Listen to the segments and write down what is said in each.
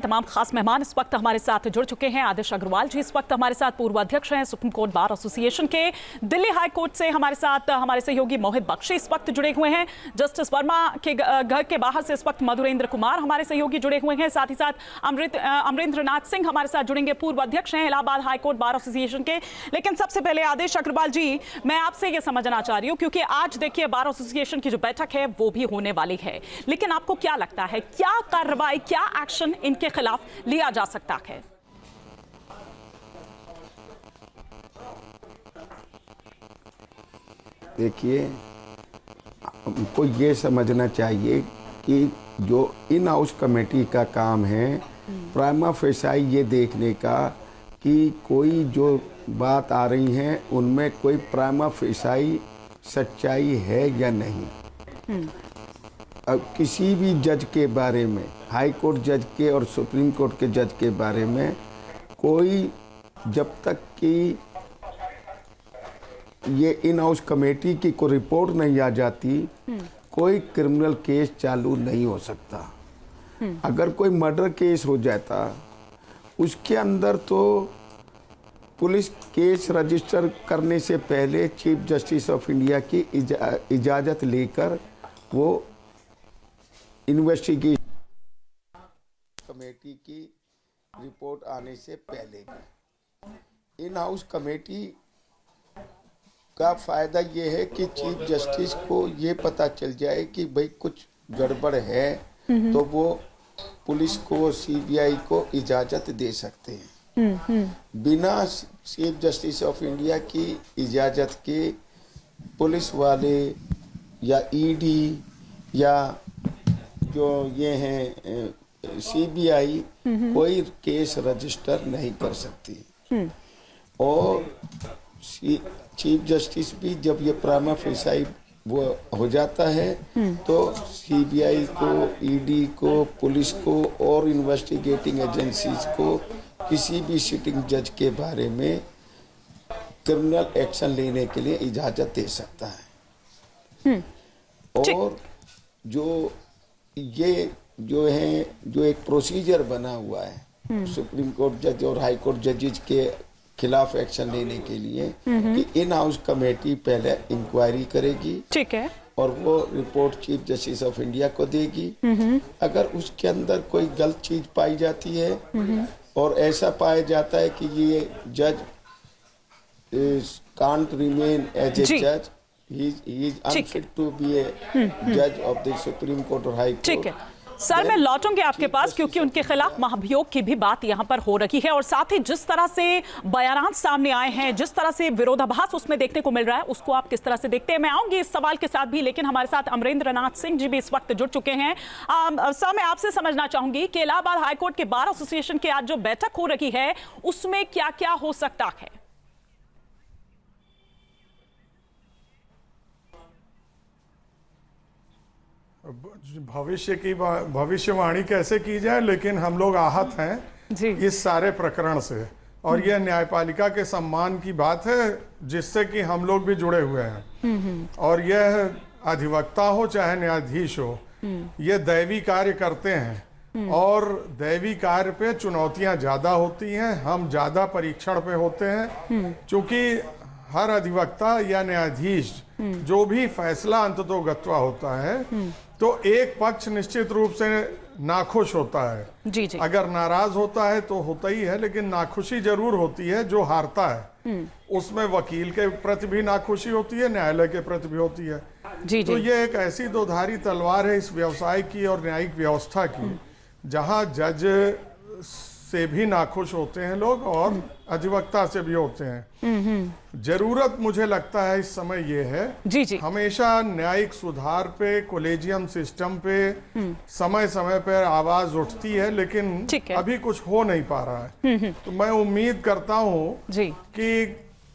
तमाम खास मेहमान इस वक्त हमारे साथ जुड़ चुके हैं। आदेश अग्रवाल जी इस वक्त हमारे साथ पूर्व अध्यक्ष हैं सुप्रीम कोर्ट बार एसोसिएशन के। दिल्ली हाई कोर्ट से हमारे साथ हमारे सहयोगी मोहित बख्शी इस वक्त जुड़े हुए हैं। जस्टिस वर्मा के घर के बाहर से इस वक्त मधुरेंद्र कुमार हमारे सहयोगी जुड़े हुए हैं। साथ ही साथ अमरेंद्र नाथ सिंह हमारे साथ जुड़ेंगे, पूर्व अध्यक्ष हैं Allahabad high court bar association के। लेकिन सबसे पहले आदेश अग्रवाल जी, मैं आपसे ये समझना चाह रही हूँ, क्योंकि आज देखिए बार एसोसिएशन की जो बैठक है वो भी होने वाली है, लेकिन आपको क्या लगता है क्या कार्रवाई, क्या एक्शन इनके खिलाफ लिया जा सकता है? देखिए, हमको ये समझना चाहिए कि जो इन हाउस कमेटी का काम है प्राइमा फेसाई ये देखने का कि कोई जो बात आ रही है उनमें कोई प्राइमा फेसाई सच्चाई है या नहीं। अब किसी भी जज के बारे में, हाई कोर्ट जज के और सुप्रीम कोर्ट के जज के बारे में कोई, जब तक कि ये इन हाउस कमेटी की कोई रिपोर्ट नहीं आ जाती, कोई क्रिमिनल केस चालू नहीं हो सकता। अगर कोई मर्डर केस हो जाता उसके अंदर तो पुलिस केस रजिस्टर करने से पहले चीफ जस्टिस ऑफ इंडिया की इजाज़त लेकर वो इन्वेस्टिगेशन कमेटी की रिपोर्ट आने से पहले इन हाउस कमेटी का फायदा ये है कि चीफ जस्टिस को ये पता चल जाए कि भाई कुछ गड़बड़ है तो वो पुलिस को, सीबीआई को इजाज़त दे सकते हैं। बिना चीफ जस्टिस ऑफ इंडिया की इजाज़त के पुलिस वाले या ईडी या जो ये हैं सीबीआई कोई केस रजिस्टर नहीं कर सकती। और चीफ जस्टिस भी जब ये प्राइमा फेसाई वो हो जाता है तो सीबीआई को, ईडी को, पुलिस को और इन्वेस्टिगेटिंग एजेंसीज को किसी भी सिटिंग जज के बारे में क्रिमिनल एक्शन लेने के लिए इजाज़त दे सकता है। और जो ये जो है, जो एक प्रोसीजर बना हुआ है सुप्रीम कोर्ट जज और हाई कोर्ट जजेज के खिलाफ एक्शन लेने के लिए कि इन हाउस कमेटी पहले इंक्वायरी करेगी, ठीक है, और वो report chief justice of India को देगी। अगर उसके अंदर कोई गलत चीज पाई जाती है और ऐसा पाया जाता है कि ये जज कांट रिमेन एज ए जज, he is unfit to be a judge of the Supreme Court or High Court। ठीक है सर, मैं लौटूंगी आपके पास, क्योंकि उनके खिलाफ महाभियोग की भी बात यहां पर हो रही है और साथ ही जिस तरह से बयान सामने आए हैं, जिस तरह से विरोधाभास उसमें देखने को मिल रहा है, उसको आप किस तरह से देखते हैं? मैं आऊंगी इस सवाल के साथ भी, लेकिन हमारे साथ अमरेंद्र नाथ सिंह जी भी इस वक्त जुड़ चुके हैं। सर, मैं आपसे समझना चाहूंगी कि इलाहाबाद हाईकोर्ट के बार एसोसिएशन की आज जो बैठक हो रही है उसमें क्या क्या हो सकता है? भविष्यवाणी कैसे की जाए, लेकिन हम लोग आहत हैं इस सारे प्रकरण से, और यह न्यायपालिका के सम्मान की बात है जिससे कि हम लोग भी जुड़े हुए हैं। और यह अधिवक्ता हो चाहे न्यायाधीश हो, ये दैवी कार्य करते हैं और दैवी कार्य पे चुनौतियां ज्यादा होती हैं, हम ज्यादा परीक्षण पे होते हैं, क्योंकि हर अधिवक्ता या न्यायाधीश जो भी फैसला अंततोगत्वा होता है तो एक पक्ष निश्चित रूप से नाखुश होता है। जी। अगर नाराज होता है तो होता ही है, लेकिन नाखुशी जरूर होती है जो हारता है। उसमें वकील के प्रति भी नाखुशी होती है, न्यायालय के प्रति भी होती है। तो ये एक ऐसी दोधारी तलवार है इस व्यवसाय की और न्यायिक व्यवस्था की, जहां जज से भी नाखुश होते हैं लोग और अधिवक्ता से भी होते हैं। जरूरत मुझे लगता है इस समय ये है, हमेशा न्यायिक सुधार पे, कोलेजियम सिस्टम पे समय समय पर आवाज उठती है, लेकिन अभी कुछ हो नहीं पा रहा है। तो मैं उम्मीद करता हूँ कि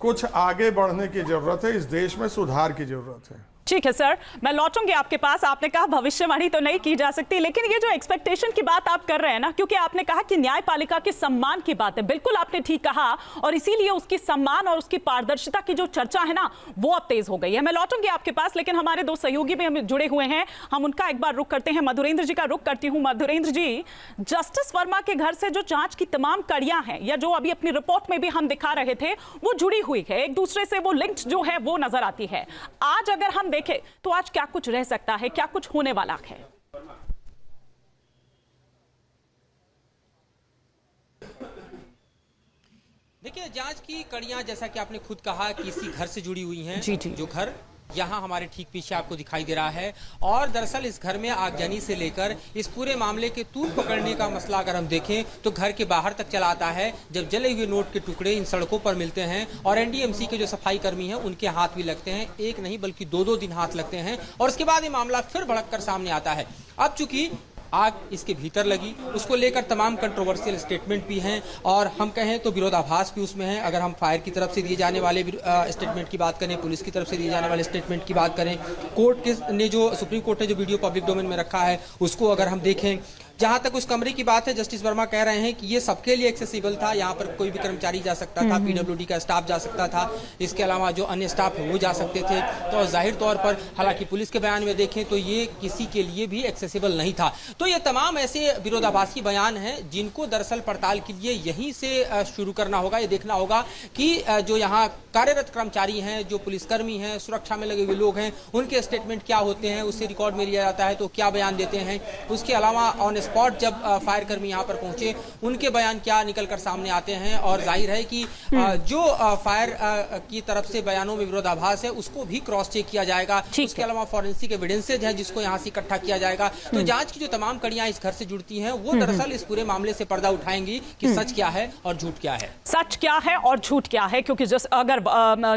कुछ आगे बढ़ने की जरूरत है, इस देश में सुधार की जरूरत है। ठीक है सर, मैं लौटूंगी आपके पास। आपने कहा भविष्यवाणी तो नहीं की जा सकती, लेकिन ये जो एक्सपेक्टेशन की बात आप कर रहे हैं ना, क्योंकि आपने कहा कि न्यायपालिका के सम्मान की बात है, बिल्कुल आपने ठीक कहा, और इसीलिए उसकी सम्मान और उसकी पारदर्शिता की जो चर्चा है ना, वो अब तेज हो गई है। मैं लौटूंगी आपके पास, लेकिन हमारे दो सहयोगी भी हम जुड़े हुए हैं, हम उनका एक बार रुख करते हैं। मधुरेंद्र जी का रुख करती हूँ। मधुरेंद्र जी, जस्टिस वर्मा के घर से जो जांच की तमाम कड़ियां हैं, या जो अभी अपनी रिपोर्ट में भी हम दिखा रहे थे, वो जुड़ी हुई है एक दूसरे से, वो लिंक्ड जो है वो नजर आती है। आज अगर हम देखें तो आज क्या कुछ रह सकता है, क्या कुछ होने वाला है? देखिए, जांच की कड़ियां जैसा कि आपने खुद कहा कि इसी घर से जुड़ी हुई हैं। जी जी। जो घर यहाँ हमारे ठीक पीछे आपको दिखाई दे रहा है, और दरअसल इस घर में आगजनी से लेकर इस पूरे मामले के तूल पकड़ने का मसला अगर हम देखें तो घर के बाहर तक चला आता है, जब जले हुए नोट के टुकड़े इन सड़कों पर मिलते हैं और एनडीएमसी के जो सफाई कर्मी हैं उनके हाथ भी लगते हैं, एक नहीं बल्कि दो दिन हाथ लगते हैं, और उसके बाद ये मामला फिर भड़क कर सामने आता है। अब चूंकि आग इसके भीतर लगी, उसको लेकर तमाम कंट्रोवर्शियल स्टेटमेंट भी हैं, और हम कहें तो विरोधाभास भी उसमें है। अगर हम फायर की तरफ से दिए जाने वाले स्टेटमेंट की बात करें, पुलिस की तरफ से दिए जाने वाले स्टेटमेंट की बात करें, कोर्ट के ने जो सुप्रीम कोर्ट ने जो वीडियो पब्लिक डोमेन में रखा है उसको अगर हम देखें, जहां तक उस कमरे की बात है, जस्टिस वर्मा कह रहे हैं कि ये सबके लिए एक्सेसिबल था, यहाँ पर कोई भी कर्मचारी जा सकता था, पीडब्ल्यूडी का स्टाफ जा सकता था, इसके अलावा जो अन्य स्टाफ है वो जा सकते थे। तो जाहिर तौर पर हालांकि पुलिस के बयान में देखें तो ये किसी के लिए भी एक्सेसिबल नहीं था। तो ये तमाम ऐसे विरोधाभासी बयान हैं जिनको दरअसल पड़ताल के लिए यहीं से शुरू करना होगा। ये देखना होगा कि जो यहाँ कार्यरत कर्मचारी हैं, जो पुलिसकर्मी हैं, सुरक्षा में लगे हुए लोग हैं, उनके स्टेटमेंट क्या होते हैं, उससे रिकॉर्ड में लिया जाता है तो क्या बयान देते हैं। उसके अलावा ऑन स्पॉट जब फायर कर्मी यहाँ पर पहुंचे उनके बयान क्या निकल कर सामने आते हैं, और जाहिर है कि जो फायर की तरफ से बयानों में विरोधाभास है उसको भी क्रॉस चेक किया जाएगा। उसके अलावा फॉरेंसिक एविडेंसेज है जिसको यहाँ से इकट्ठा किया जाएगा। तो जांच की जो तमाम कड़ियां इस घर से जुड़ती हैं वो दरअसल इस पूरे मामले से पर्दा उठाएंगी कि सच क्या है और झूठ क्या है। सच क्या है और झूठ क्या है, क्योंकि अगर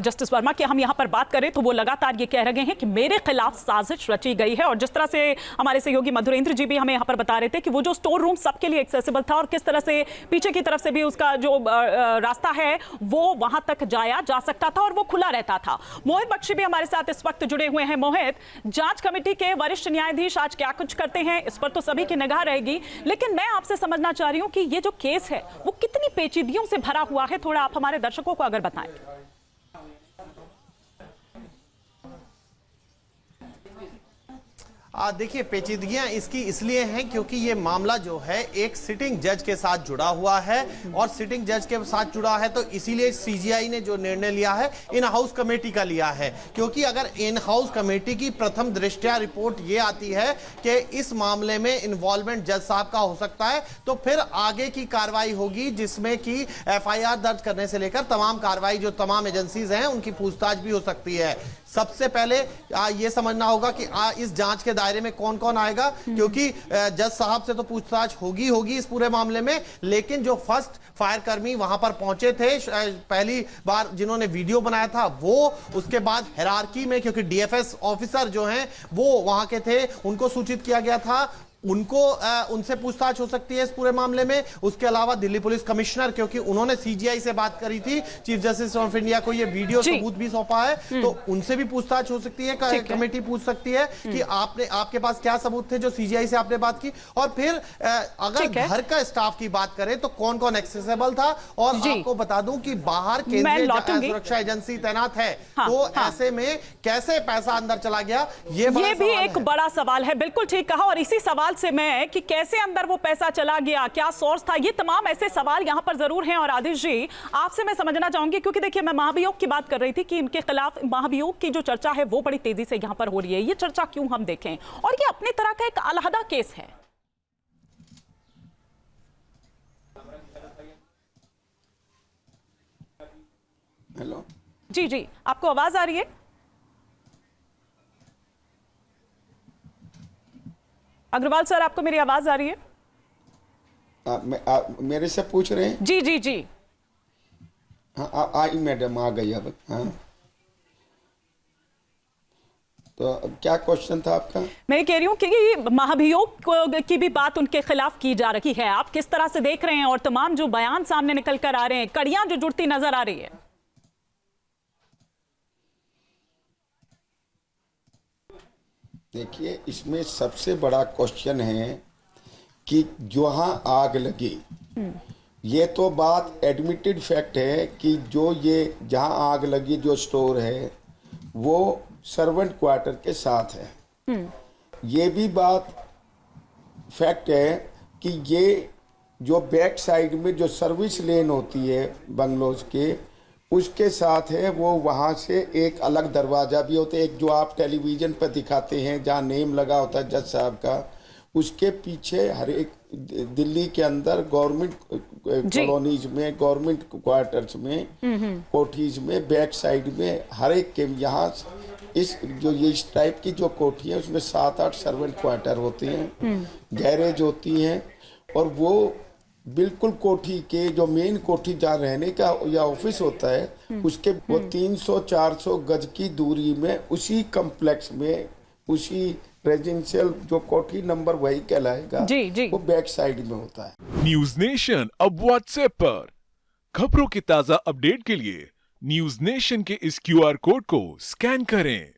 जस्टिस वर्मा की हम यहाँ पर बात करें तो वो लगातार ये कह रहे हैं कि मेरे खिलाफ साजिश रची गई है, और जिस तरह से हमारे सहयोगी मधुरेंद्र जी भी हमें यहाँ पर बता रहे थे कि वो जो स्टोर रूम सबके लिए एक्सेसिबल था, और किस तरह से पीछे की तरफ से भी उसका जो रास्ता है वो वहां तक जाया जा सकता था और वो खुला रहता था। मोहित बख्शी भी हमारे साथ इस वक्त जुड़े हुए हैं। मोहित, जांच कमेटी के वरिष्ठ न्यायाधीश आज क्या कुछ करते हैं इस पर तो सभी की निगाह रहेगी, लेकिन मैं आपसे समझना चाह रही हूं कि ये जो केस है वो कितनी पेचीदगियों से भरा हुआ है, थोड़ा आप हमारे दर्शकों को अगर बताएं। देखिए, पेचीदगियां इसकी इसलिए हैं क्योंकि ये मामला जो है एक सिटिंग जज के साथ जुड़ा हुआ है, और सिटिंग जज के साथ जुड़ा है तो इसीलिए सीजीआई ने जो निर्णय लिया है इन हाउस कमेटी का लिया है। क्योंकि अगर इन हाउस कमेटी की प्रथम दृष्टया रिपोर्ट ये आती है कि इस मामले में इन्वॉल्वमेंट जज साहब का हो सकता है, तो फिर आगे की कार्रवाई होगी जिसमें कि एफआईआर दर्ज करने से लेकर तमाम कार्रवाई जो तमाम एजेंसीज हैं उनकी पूछताछ भी हो सकती है। सबसे पहले ये समझना होगा कि इस जांच के दायरे में कौन कौन आएगा, क्योंकि जज साहब से तो पूछताछ होगी इस पूरे मामले में, लेकिन जो फर्स्ट फायर कर्मी वहां पर पहुंचे थे पहली बार जिन्होंने वीडियो बनाया था वो, उसके बाद हायरार्की में क्योंकि डीएफएस ऑफिसर जो हैं वो वहां के थे, उनको सूचित किया गया था, उनसे पूछताछ हो सकती है इस पूरे मामले में। उसके अलावा दिल्ली पुलिस कमिश्नर, क्योंकि उन्होंने सीजीआई से बात करी थी, चीफ जस्टिस ऑफ इंडिया को ये वीडियो सबूत भी सौंपा है, तो उनसे भी पूछताछ हो सकती है। कमेटी पूछ सकती है कि आपके पास क्या सबूत थे जो सीजीआई से आपने बात की। और फिर अगर घर का स्टाफ की बात करें तो कौन कौन एक्सेसिबल था, और आपको बता दूं कि बाहर केंद्रीय सुरक्षा एजेंसी तैनात है, तो ऐसे में कैसे पैसा अंदर चला गया, ये भी एक बड़ा सवाल है। बिल्कुल ठीक कहा, और इसी सवाल से मैं कि कैसे अंदर वो पैसा चला गया, क्या सोर्स था, ये तमाम ऐसे सवाल यहां पर जरूर हैं। और आदिश जी, आपसे मैं समझना चाहूंगी, क्योंकि देखिए मैं महाभियोग की बात कर रही थी कि इनके खिलाफ महाभियोग की जो चर्चा है वो बड़ी तेजी से यहां पर हो रही है। ये चर्चा क्यों हम देखें, और ये अपने तरह का एक अलहदा केस है। हेलो जी जी, आपको आवाज आ रही है? अग्रवाल सर, आपको मेरी आवाज आ रही है? मेरे से पूछ रहे हैं? जी जी जी। हाँ, आई मैडम आ गई अब। हाँ, तो क्या क्वेश्चन था आपका? मैं कह रही हूँ कि महाभियोग की भी बात उनके खिलाफ की जा रही है, आप किस तरह से देख रहे हैं, और तमाम जो बयान सामने निकल कर आ रहे हैं, कड़ियां जो जुड़ती नजर आ रही है। देखिए, इसमें सबसे बड़ा क्वेश्चन है कि जहाँ आग लगी, ये तो बात एडमिटेड फैक्ट है कि जो ये जहाँ आग लगी जो स्टोर है वो सर्वेंट क्वार्टर के साथ है। ये भी बात फैक्ट है कि ये जो बैक साइड में जो सर्विस लेन होती है बंगलोज के, उसके साथ है, वो वहाँ से एक अलग दरवाज़ा भी होता है, एक जो आप टेलीविज़न पर दिखाते हैं जहाँ नेम लगा होता है जज साहब का, उसके पीछे हर एक दिल्ली के अंदर गवर्नमेंट कॉलोनीज में, गवर्नमेंट क्वार्टर्स में, कोठीज में, बैक साइड में हर एक के यहाँ इस टाइप की जो कोठी है उसमें 7-8 सर्वेंट क्वार्टर होते हैं, गैरेज होती हैं, और वो बिल्कुल कोठी के जो मेन कोठी जहाँ रहने का या ऑफिस होता है उसके वो 300-400 गज की दूरी में उसी कॉम्प्लेक्स में, उसी रेजिडेंशियल जो कोठी नंबर वही कहलाएगा, जी। वो बैक साइड में होता है। न्यूज नेशन अब व्हाट्सएप पर खबरों की ताजा अपडेट के लिए न्यूज नेशन के इस QR कोड को स्कैन करें।